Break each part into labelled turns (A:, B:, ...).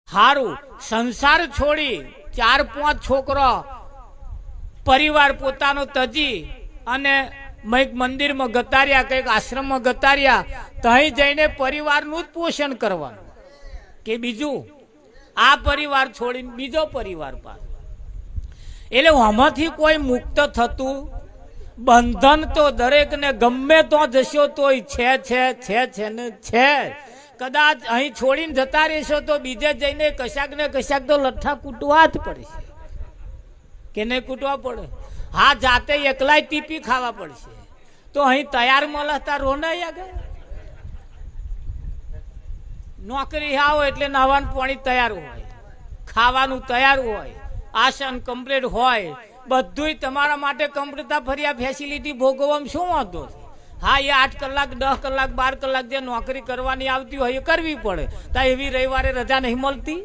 A: હારું સંસાર છોડી 4-5 છોકરો પરિવાર પોતાનો તજી અને કંઈક મંદિરમાં ગતાર્યા, કંઈક આશ્રમમાં ગતાર્યા, ત્યાં જઈને પરિવારનું જ પોષણ કરવાનું કે બીજું આ પરિવાર છોડીને બીજો પરિવાર પાસે. એટલે આમાંથી કોઈ મુક્ત થતું બંધન તો દરેકને ગમે તો જશો તોય છે ને છે. કદાચ અહીં છોડીને જતા રહેશો તો બીજે જઈને કશાક ને કશાક તો લઠ્ઠા કૂટવા જ પડશે કે નહીં કૂટવા પડે? હા, જાતે એકલાય ટીપી ખાવા પડશે. તો અહીં તૈયાર મળતા રો ને આગળ નોકરી આવો એટલે નાવાનું પાણી તૈયાર હોય, ખાવાનું તૈયાર હોય, આસન કમ્પ્લીટ હોય, બધું તમારા માટે કમ્પ્લીટ ફર્યા ફેસિલિટી ભોગવવામાં શું વાંધો છે? હા, એ 8 કલાક 10 કલાક 12 કલાક જે નોકરી કરવાની આવતી હોય એ કરવી પડે. તા એવી રવિવારે રજા નહીં મળતી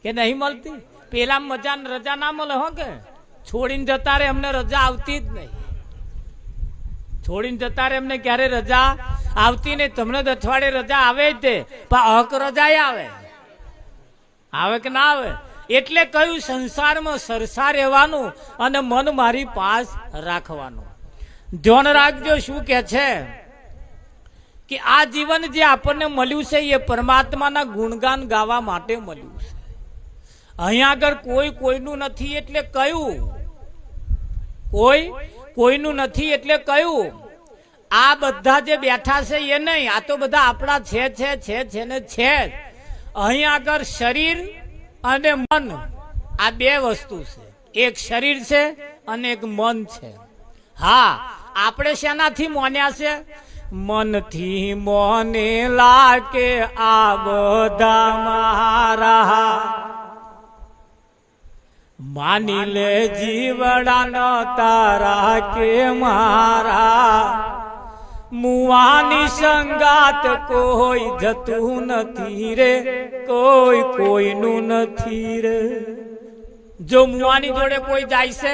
A: કે નહીં મળતી? પેલા મજા રજા ના મળે હો કે છોડીને જતા રે અમને રજા આવતી જ નહીં. છોડીને જતા રે એમને ક્યારે રજા આવતી નહીં. તમને અઠવાડિયે રજા આવે તે પણ હક રજા આવે કે ના આવે? એટલે કયું સંસારમાં સરસા રહેવાનું અને મન મારી પાસ રાખવાનું. ધ્યાન રાખજો શું કે છે કે આ જીવન જે આપણને મળ્યું છે એ પરમાત્માના ગુણગાન ગાવા માટે મળ્યું છે. અહીંયા આગળ કોઈ કોઈનું નથી એટલે કયું? કોઈ કોઈનું નથી એટલે કયું? આ બધા જે બેઠા છે એ નહીં, આ તો બધા આપણા છે ને છે. અહીંયા આગળ શરીર અને મન આ બે વસ્તુ છે. એક શરીર છે અને એક મન છે. હા, આપણે શેનાથી મોન્યા છે? મનથી મોનેલા કે આ બધા મારા, માની લે જીવડાનો તારા કે મારા, મુવાની સંગાત કોઈ જતું નથી રે, કોઈ કોઈનું નથી રે. જો મુવાની જોડે કોઈ જાય છે,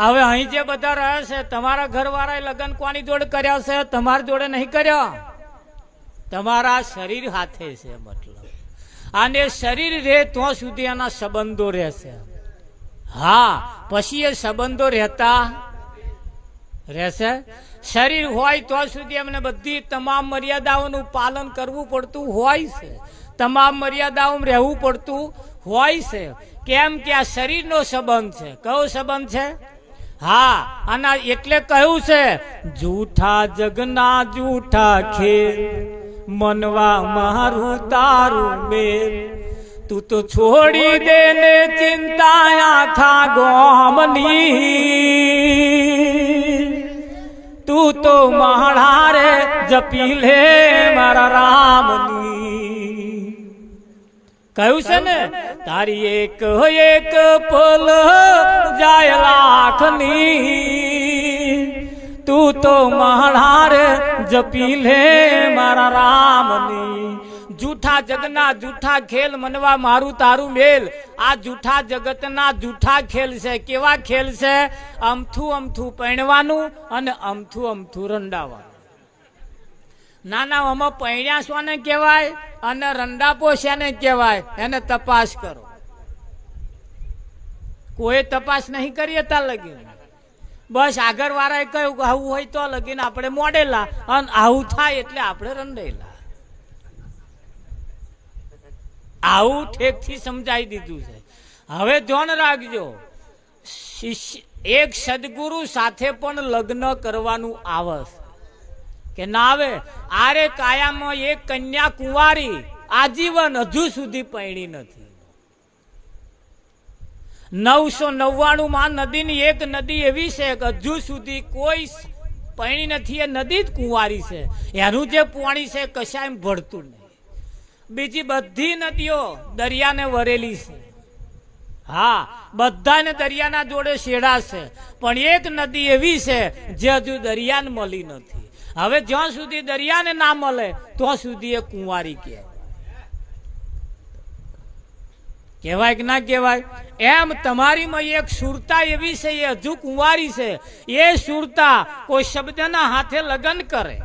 A: હવે અહીં જે બધા રહે છે તમારા ઘરવાળાએ લગ્ન કોની જોડે કર્યા છે? તમારા જોડે નહીં કર્યા, તમારા શરીર હાથે છે. મતલબ અને શરીર રહે તો સુધી એના સંબંધો રહેશે. હા, પછી એ સંબંધો રહેતા રહેશે. શરીર હોય તો સુધી એમને બધી તમામ મર્યાદાઓનું પાલન કરવું પડતું હોય છે, તમામ મર્યાદાઓમાં રહેવું પડતું હોય છે. કેમ કે આ શરીરનો સંબંધ છે. કયો સંબંધ છે? હા, અને એટલે કહ્યું છે જૂઠા જગના જૂઠા ખેલ, મનવા મારું તારું મેલ, તું તો છોડી દે ને ચિંતા આખા ગોમની, તું તો માળા રે જપી લે મારા રામની. કહ્યું છે ને તારી એક એક પલ જાય લાખની, તું તો માળા રે જપી લે મારા રામની. જૂઠા જગના જૂઠા ખેલ, મનવા મારું તારું મેલ. આ જૂઠા જગતના જૂઠા ખેલ છે. કેવા ખેલ છે? અમથું અમથું પહેણવાનું અને અમથું અમથું રંડાવાનું. નાના આમાં પૈણ્યા શોને કહેવાય અને રંડાપો શેને કહેવાય? એને તપાસ કરો. કોઈ તપાસ નહીં કરીએ તા લગી બસ આગળ વાળાએ કહ્યું કે આવું હોય તો લગીને આપણે મોડેલા અને આવું થાય એટલે આપણે રંડેલા. આવું ઠેકથી સમજાવી દીધું છે. હવે ધ્યાન રાખજો, એક સદગુરુ સાથે પણ લગ્ન કરવાનું આવે કે ના આવે? આરે કાયામાં એક કન્યા કુંવારી આજીવન હજુ સુધી પૈણી નથી. 999 માં નદીની એક નદી એવી છે કે હજુ સુધી કોઈ પૈણી નથી. એ નદી જ કુંવારી છે. એનું જે પાણી છે કશાય ભળતું નહીં. બીજી બધી નદીઓ દરિયાને વરેલી છે. હા, બધાને દરિયાના જોડે શેડા છે, પણ એક નદી એવી છે જે હજુ દરિયાને મળી નથી. હવે જ્યાં સુધી દરિયાને ના મળે ત્યાં સુધી એ કુંવારી કહેવાય કે ના કહેવાય? એમ તમારીમાં એક સુરતા એવી છે, એ હજુ કુંવારી છે. એ સુરતા કોઈ શબ્દના હાથે લગ્ન કરે,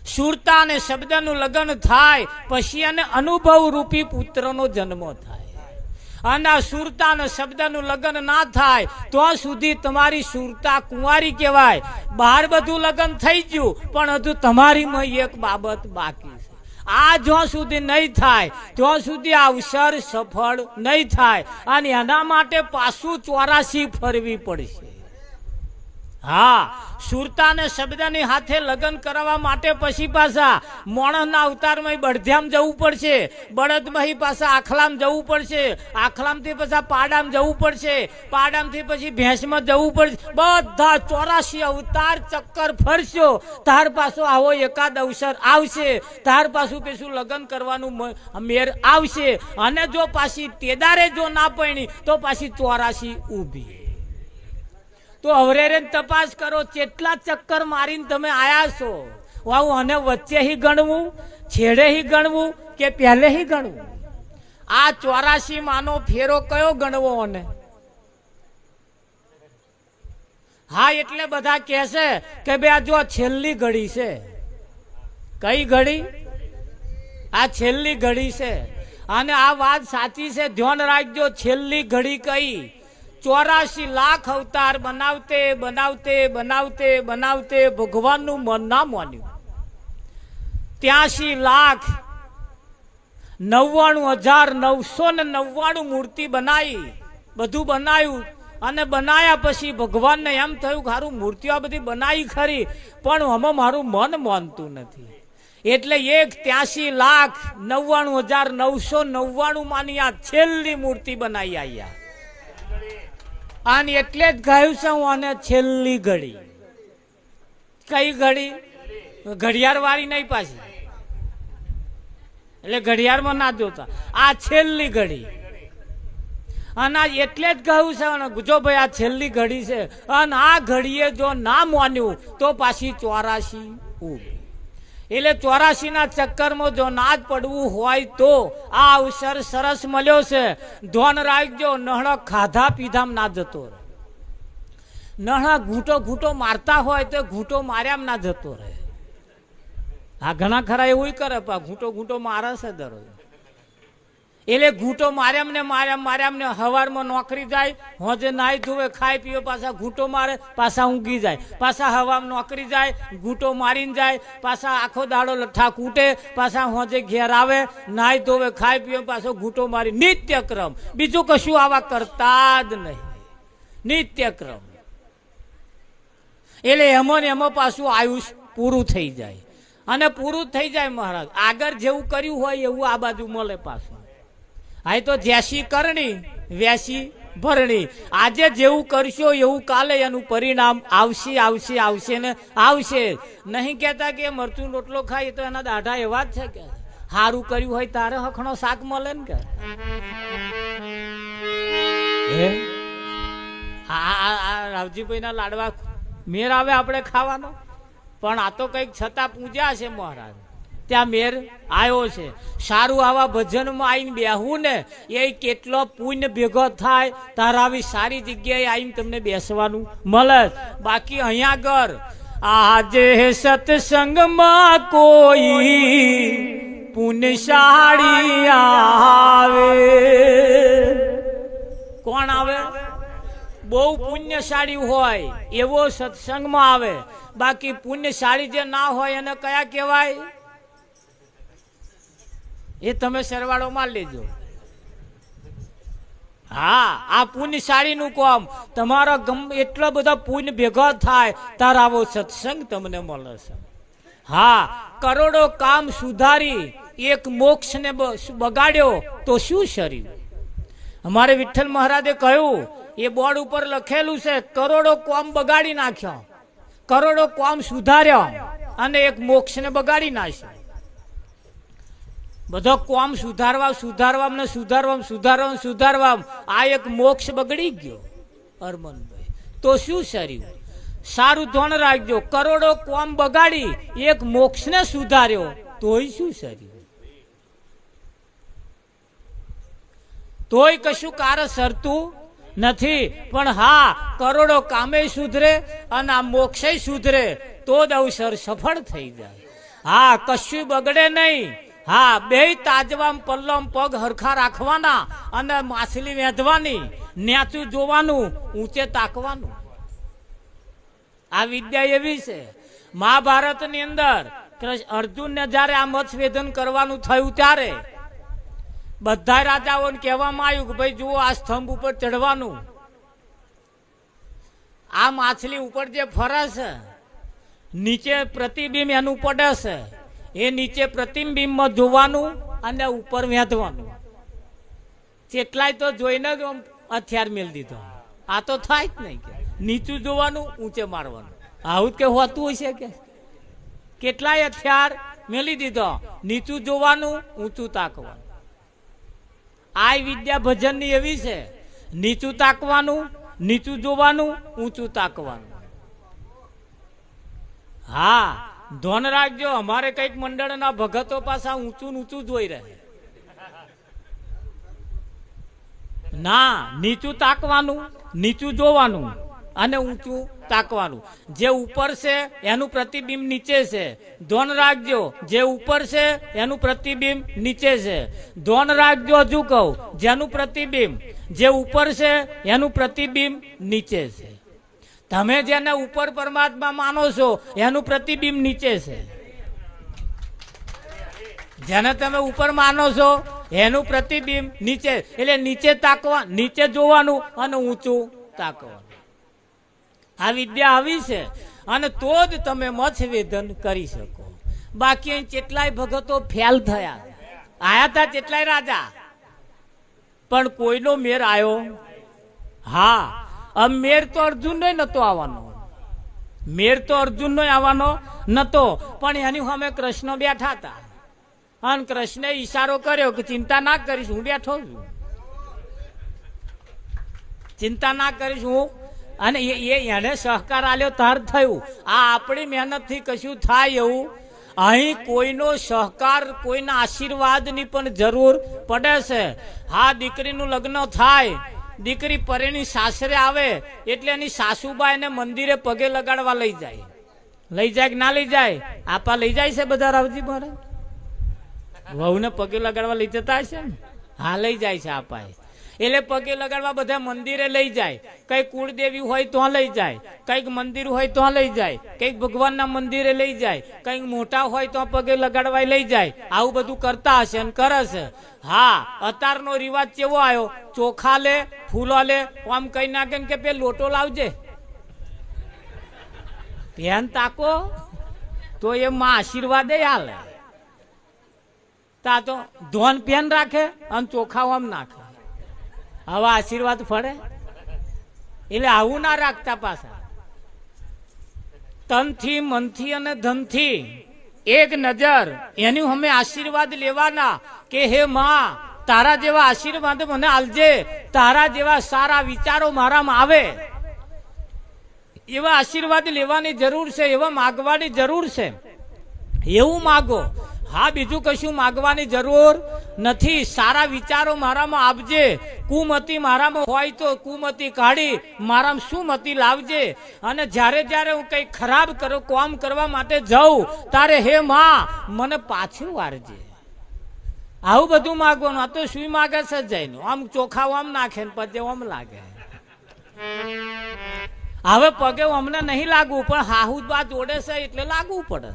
A: સુરતા અને શબ્દનું લગ્ન થાય પછી એને અનુભવ રૂપી પુત્રનો જન્મ થાય. અને આ સુરતા અને શબ્દનું લગ્ન ના થાય તો સુધી તમારી સુરતા કુંવારી કહેવાય. બહાર બધું લગ્ન થઈ ગયું પણ હજુ તમારીમાં એક બાબત બાકી છે. આ જ્યાં સુધી નહીં થાય ત્યાં સુધી આ અવસર સફળ નહીં થાય. અને એના માટે પાછું 84 ફરવી પડશે. હા, સુરતા અને શબ્દની હાથે લગ્ન કરવા માટે પછી પાછા મોણસના અવતારમાં બળધ્યામ જવું પડશે, બળદમાં પાછા આખલામ જવું પડશે, આખલામથી પાછા પાડામ જવું પડશે, પાડામથી પછી ભેંસમાં જવું પડશે. બધા 84 અવતાર ચક્કર ફરશો તાર પાછો આવો એકાદ અવસર આવશે, તાર પાછું કશું લગ્ન કરવાનું મેર આવશે. અને જો પાછી તેદારે જો ના પડી તો પાછી 84 ઊભી. તો હવે તપાસ કરો કેટલા ચક્કર મારીને તમે આયા છો. વાવ, અને વચ્ચે હી ગણવું, છેડે હી ગણવું કે પહેલે હી ગણવું? આ 84 માનો ફેરો કયો ગણવો? અને હા, એટલે બધા કહે છે કે બે આ જો છેલ્લી ઘડી છે. કઈ ઘડી? આ છેલ્લી ઘડી છે. અને આ વાત સાચી છે, ધ્યાન રાખજો. છેલ્લી ઘડી કઈ? 84 લાખ અવતાર બનાવતે બનાવતે બનાવતે બનાવતે ભગવાનનું મન ના માન્યું. 83,99,999 મૂર્તિ બનાવી, બધું બનાવ્યું. અને બનાયા પછી ભગવાનને એમ થયું કે હારું મૂર્તિઓ બધી બનાવી ખરી પણ આમાં મારું મન માનતું નથી. એટલે 83,99,999 માની આ છેલ્લી મૂર્તિ બનાવી આવ્યા. અને એટલે જ કહ્યું છે હું આને છેલ્લી ઘડી. કઈ ઘડી? ઘડિયાળ વાળી નહીં પાછી, એટલે ઘડિયાળમાં ના જોતા. આ છેલ્લી ઘડી. અને એટલે જ કહ્યું છે જો ભાઈ આ છેલ્લી ઘડી છે. અને આ ઘડીએ જો ના માન્યું તો પાછી 84 ઊભી. એટલે 84 ના ચક્કરમાં જો ના જ પડવું હોય તો આ અવસર સરસ મળ્યો છે. ધ્યાન રાખજો, નહણો ખાધા પીધામ ના જતો રહે. નહણા ઘૂંટો ઘૂંટો મારતા હોય તો ઘૂંટો માર્યામ ના જતો રહે. આ ઘણા ખરા એવું કરે, ઘૂંટો ઘૂંટો મારે છે દરરોજ. એટલે ઘૂંટો માર્યામ ને હવારમાં નોકરી જાય, હોજે નાઈ ધોવે ખાઈ પીવે, પાછા ઘૂંટો મારે, પાછા ઊંઘી જાય, પાછા હવામાં નોકરી જાય, ઘૂંટો મારીને જાય, પાછા આખો દાડો લઠ્ઠા કૂટે, પાછા હોજે ઘેર આવે, નાઈ ધોવે ખાઈ પીવે, પાછો ઘૂંટો મારી. નિત્યક્રમ, બીજું કશું આવા કરતા જ નહીં. નિત્યક્રમ. એટલે એમાં ને એમાં પાછું આયુષ પૂરું થઈ જાય. અને પૂરું થઈ જાય મહારાજ, આગળ જેવું કર્યું હોય એવું આ બાજુ મળે પાછું. આ તો જ્યાસી કરણી વ્યાસી ભરણી. આજે જેવું કરશો એવું કાલે એનું પરિણામ આવશે આવશે આવશે ને આવશે. નહીં કહેતા કે મરચું રોટલો ખાય તો એના દાઢા એવા જ છે કે સારું કર્યું હોય તારે હખણો શાક મળે ને કે રાવજીભાઈ ના લાડવા મેર આવે આપણે ખાવાનો. પણ આ તો કઈક છતાં પૂજા છે મહારાજ, ત્યાં મેર આવ્યો છે. સારું આવા ભજનમાં આવીને બેહવું ને એ કેટલો પુણ્ય ભેગો થાય. તારા આવી સારી જગ્યાએ આવીને તમને બેસવાનું મળે. બાકી અહીંયા આગળ આજે સત્સંગમાં કોઈ પુણ્યશાળી આવે. કોણ આવે? બહુ પુણ્યશાળી હોય એવો સત્સંગમાં આવે. બાકી પુણ્યશાળી જે ના હોય એને કયા કહેવાય? એ તમે સરવાળો માં લેજો. હા, આ પુણ્યશાળી નું કામ. તમારો એટલો બધો પુણ્ય ભેગો થાય તાર આવો સત્સંગ તમને મળે છે. હા, કરોડો કામ સુધારી એક મોક્ષ ને બગાડ્યો તો શું શર્યું? અમારે વિઠ્ઠલ મહારાજે કહ્યું, એ બોર્ડ ઉપર લખેલું છે, કરોડો કામ બગાડી નાખ્યો, કરોડો કામ સુધાર્યો અને એક મોક્ષ ને બગાડી નાખ્યો. બધો કોમ સુધારવા આ એક મોક્ષ બગડી ગયો અરમનભાઈ. તો શું શર્યું? સારું ધ્યાન રાખજો, કરોડો કોમ બગાડી એક મોક્ષ ને સુધાર્યો તોય શું શર્યું? તોય કશું કારણ સરતું નથી. પણ હા, કરોડો કામે સુધરે અને આ મોક્ષે સુધરે તો જ અવસર સફળ થઈ જાય. હા, કશું બગડે નહીં. હા, બે તાજવામ પલ્લમ પગ હરખા રાખવાના અને માછલી વેધવાની, નેચું જોવાનું, ઊંચે તાકવાનું. આ વિદ્યા એવી છે. મહાભારતની અંદર અર્જુનને જયારે આ મત્સ્યવેધન કરવાનું થયું ત્યારે બધા રાજાઓને કહેવામાં આવ્યું કે ભાઈ જુઓ, આ સ્તંભ ઉપર ચડવાનું, આ માછલી ઉપર જે ફરે છે નીચે પ્રતિબિંબ એનું પડે છે, એ નીચે પ્રતિબિંબમાં જોવાનું અને ઉપર વેધવાનું. કેટલાય તો જોઈને જ હથિયાર મેળ દીધો. આ તો થાય જ નહીં. નીચું જોવાનું, ઊંચે મારવાનું. આવું જ કે હોતું હશે કે કેટલાય હથિયાર મેલી દીધો. નીચું જોવાનું, ઊંચું તાકવાનું. આ વિદ્યા ભજનની એવી છે. નીચું તાકવાનું, નીચું જોવાનું, ઊંચું તાકવાનું. હા, ધોન રાખજો. અમારે કઈક મંડળના ભગતો પાછા ઊંચું ઊંચું જોઈ રહે. ના, નીચું તાકવાનું, નીચું જોવાનું અને ઊંચું તાકવાનું. જે ઉપર છે એનું પ્રતિબિંબ નીચે છે. ધોન રાખજો, જે ઉપર છે એનું પ્રતિબિંબ નીચે છે. ધોન રાખજો, હજુ કહું, જેનું પ્રતિબિંબ જે ઉપર છે એનું પ્રતિબિંબ નીચે છે. તમે જેને ઉપર પરમાત્મા માનો છો એનું પ્રતિબિંબ નીચે છે. જેને તમે ઉપર માનો છો એનું પ્રતિબિંબ નીચે. એટલે નીચે તાકવા, નીચે જોવાનું અને ઊંચું તાકવાનું. આ વિદ્યા આવી છે અને તો જ તમે મત્સ્યવેધન કરી શકો. બાકી અહીં કેટલાય ભગતો ફેલ થયા. આયા હતા કેટલાય રાજા, પણ કોઈનો મેર આવ્યો. હા, મેર તો અર્જુનનો નતો આવવાનો. મેર તો અર્જુનનો આવવાનો નતો, પણ એની સામે કૃષ્ણ બેઠા હતા અને કૃષ્ણે ઈશારો કર્યો કે ચિંતા ના કરીશ, હું બેઠો છું. ચિંતા ના કરીશ હું. અને એને સહકાર આલ્યો તાર થયું. આ આપણી મહેનતથી કશું થાય એવું અહીં કોઈનો સહકાર, કોઈના આશીર્વાદની પણ જરૂર પડે છે. હા, દીકરીનું લગ્ન થાય, દીકરી પરેણી સાસરે આવે એટલે એની સાસુબા એને મંદિરે પગે લગાડવા લઈ જાય. લઈ જાય કે ના લઈ જાય? આપા લઈ જાય છે બધા રાવજી મારે વહુને પગે લગાડવા લઈ જતા હશે ને? હા, લઈ જાય છે આપા. એટલે પગે લગાડવા બધા મંદિરે લઈ જાય. કઈક કુળદેવી હોય તો લઈ જાય, કઈક મંદિર હોય તો લઈ જાય, કઈક ભગવાનના મંદિરે લઈ જાય, કઈક મોટા હોય તો પગે લગાડવા લઈ જાય. આવું બધું કરતા હશે અને કરે છે. હા, અત્યારનો રિવાજ કેવો આવ્યો? ચોખા લે, ફૂલો લે, આમ કઈ નાખે કે પે લોટો લાવજે, પેન તાકો તો એમાં આશીર્વાદ હાલે. તા તો ધોન પેન રાખે અને ચોખા આમ નાખે. હવે આશીર્વાદ ફળે? એટલે આવું ના રાખતા. પાછા તનથી, મનથી અને ધનથી એક નજર એની અમે આશીર્વાદ લેવાના કે હે માં, તારા જેવા આશીર્વાદ મને આલજે, તારા જેવા સારા વિચારો મારામાં આવે. એવા આશીર્વાદ લેવાની જરૂર છે, એવા માગવાની જરૂર છે. એવું માગો. હા, બીજું કશું માગવાની જરૂર નથી. સારા વિચારો મારામાં આપજે. કુમતી મારામાં હોય તો કુમતી કાઢી મારામાં સુમતી લાવજે. અને જ્યારે જ્યારે હું કઈ ખરાબ કામ કરવા માટે જાઉં તારે હે માં મને પાછું વારજે. આવું બધું માગવાનું. આ તો શું માગે છે જઈને? આમ ચોખા આમ નાખે ને પછી આમ લાગે. હવે પગે અમને નહીં લાગવું, પણ હાહુ બા જોડે છે એટલે લાગવું પડે.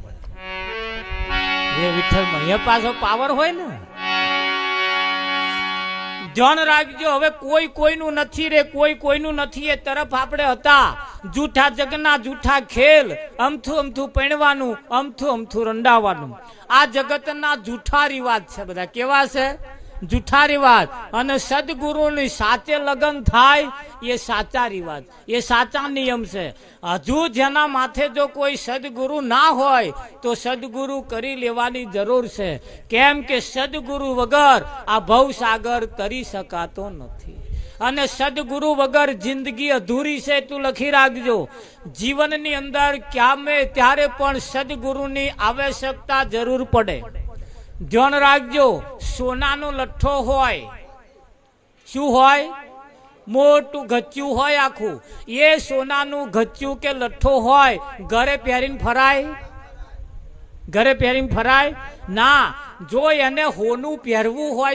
A: વિઠ્ઠલ પાછો પાવર હોય ને. ધ્યાન રાખજો. હવે કોઈ કોઈનું નથી રે, કોઈ કોઈનું નથી. એ તરફ આપણે હતા. જૂઠા જગના જૂઠા ખેલ, અમથું અમથું પહેણવાનું, અમથું અમથું રંડાવાનું. આ જગતના જૂઠા રિવાજ છે. બધા કેવા છે? જૂઠા રિવાજ. અને સદગુરુની સાચે લગ્ન થાય એ સાચા રિવાજ, એ સાચા નિયમ છે. હજુ જેના માથે જો કોઈ સદગુરુ ના હોય તો સદગુરુ કરી લેવાની જરૂર છે. કેમ કે સદગુરુ વગર આ ભવસાગર તરી શકાતો નથી. અને સદગુરુ વગર જિંદગી અધૂરી છે. તું લખી રાખજો. જીવનની અંદર ક્યામે ત્યારે પણ સદગુરુની આવશ્યકતા જરૂર પડે. ધ્યાન રાખજો. સોનાનો લઠ્ઠો હોય, શું હોય? મોટું ગચ્યું હોય આખું. એ સોનાનું ગચ્યું કે લઠ્ઠો હોય ઘરે પહેરીને ફરાય ઘરે પહેરીને ફરાય ના. જો એને હોનું પહેરવું હોય